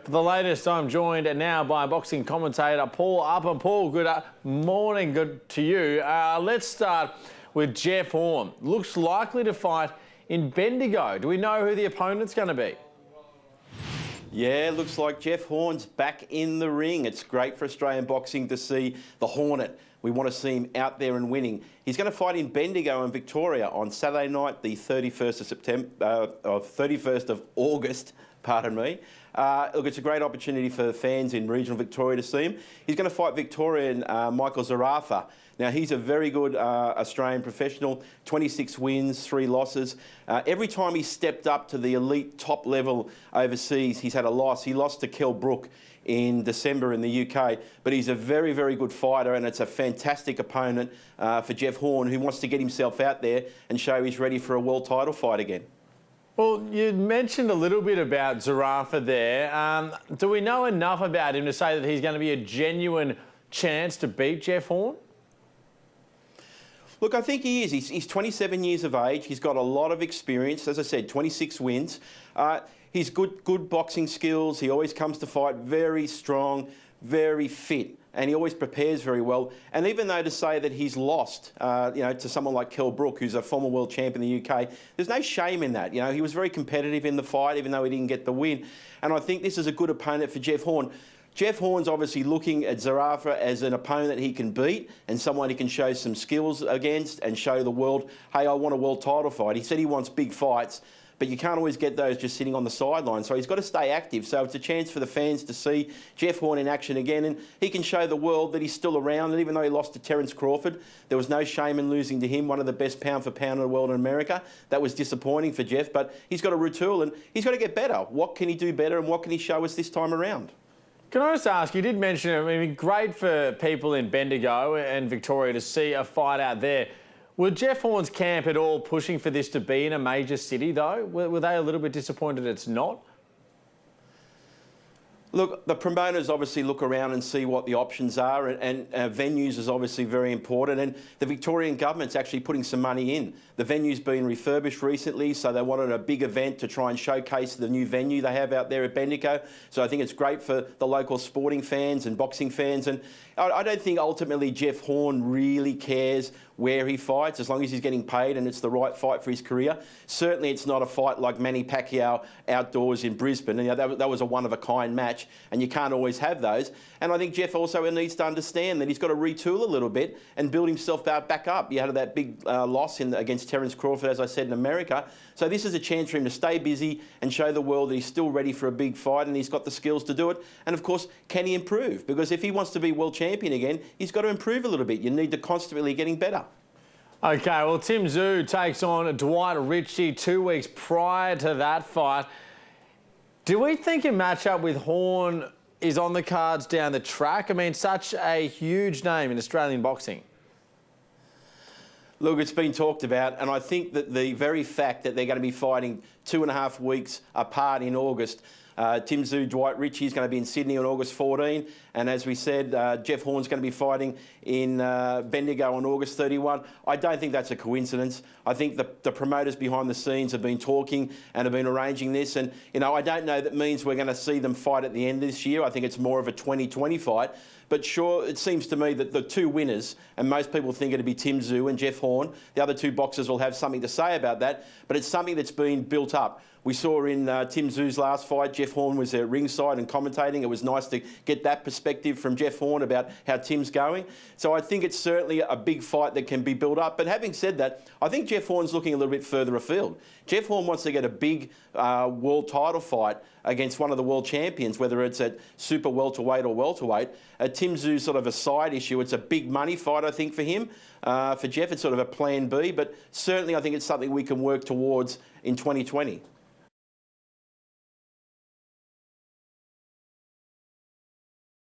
For the latest, I'm joined now by boxing commentator Paul Upham. Paul, good morning, good to you. Let's start with Jeff Horn. Looks likely to fight in Bendigo. Do we know who the opponent's going to be? Yeah, looks like Jeff Horn's back in the ring. It's great for Australian boxing to see the Hornet. We want to see him out there and winning. He's going to fight in Bendigo in Victoria on Saturday night, the 31st of August. Pardon me. Look, it's a great opportunity for the fans in regional Victoria to see him. He's going to fight Victorian Mchael Zerafa. Now, he's a very good Australian professional, 26 wins, 3 losses. Every time he stepped up to the elite top level overseas, he's had a loss. He lost to Mchael in December in the UK, but he's a very, very good fighter, and it's a fantastic opponent for Jeff Horn, who wants to get himself out there and show he's ready for a world title fight again. Well, you mentioned a little bit about Zerafa there. Do we know enough about him to say that he's going to be a genuine chance to beat Jeff Horn? Look, I think he is. He's 27 years of age. He's got a lot of experience. As I said, 26 wins. He's good boxing skills. He always comes to fight very strong, very fit, and he always prepares very well. And even though to say that he's lost, to someone like Mchael, who's a former world champion in the UK, there's no shame in that. He was very competitive in the fight, even though he didn't get the win. And I think this is a good opponent for Jeff Horn. Jeff Horn's obviously looking at Zerafa as an opponent that he can beat and someone he can show some skills against and show the world, hey, I want a world title fight. He said he wants big fights, but you can't always get those just sitting on the sideline. So he's got to stay active. So it's a chance for the fans to see Jeff Horn in action again, and he can show the world that he's still around. And even though he lost to Terence Crawford, there was no shame in losing to him, one of the best pound for pound in the world in America. That was disappointing for Jeff, but he's got to retool and he's got to get better. What can he do better and what can he show us this time around? Can I just ask, you did mention, great for people in Bendigo and Victoria to see a fight out there. Were Jeff Horn's camp at all pushing for this to be in a major city, though? Were they a little bit disappointed it's not? Look, the promoters obviously look around and see what the options are, and venues is obviously very important, and the Victorian government's actually putting some money in. The venue's been refurbished recently, so they wanted a big event to try and showcase the new venue they have out there at Bendigo. So I think it's great for the local sporting fans and boxing fans, and I don't think ultimately Jeff Horn really cares where he fights, as long as he's getting paid and it's the right fight for his career. Certainly it's not a fight like Manny Pacquiao outdoors in Brisbane. That was a one-of-a-kind match, and you can't always have those. And I think Jeff also needs to understand that he's got to retool a little bit and build himself back up. He had that big loss against Terence Crawford, as I said, in America. So this is a chance for him to stay busy and show the world that he's still ready for a big fight and he's got the skills to do it. And of course, can he improve? Because if he wants to be world champion again, he's got to improve a little bit. You need to constantly getting better. OK, well, Tim Tszyu takes on Dwight Ritchie 2 weeks prior to that fight. Do we think a matchup with Horn is on the cards down the track? Such a huge name in Australian boxing. Look, it's been talked about, and I think that the very fact that they're going to be fighting 2.5 weeks apart in August, Tim Tszyu, Dwight Ritchie is going to be in Sydney on August 14, and as we said, Jeff Horn's going to be fighting in Bendigo on August 31. I don't think that's a coincidence. I think the promoters behind the scenes have been talking and have been arranging this, and I don't know that means we're going to see them fight at the end of this year. I think it's more of a 2020 fight. But sure, it seems to me that the two winners, and most people think it'd be Tim Tszyu and Jeff Horn, the other two boxers will have something to say about that, but it's something that's been built up. We saw in Tim Tszyu's last fight, Jeff Horn was at ringside and commentating. It was nice to get that perspective from Jeff Horn about how Tim's going. So I think it's certainly a big fight that can be built up. But having said that, I think Jeff Horn's looking a little bit further afield. Jeff Horn wants to get a big world title fight against one of the world champions, whether it's at super welterweight or welterweight. Tim Tszyu's sort of a side issue. It's a big money fight, I think, for him. For Jeff, it's sort of a plan B, but certainly I think it's something we can work towards in 2020.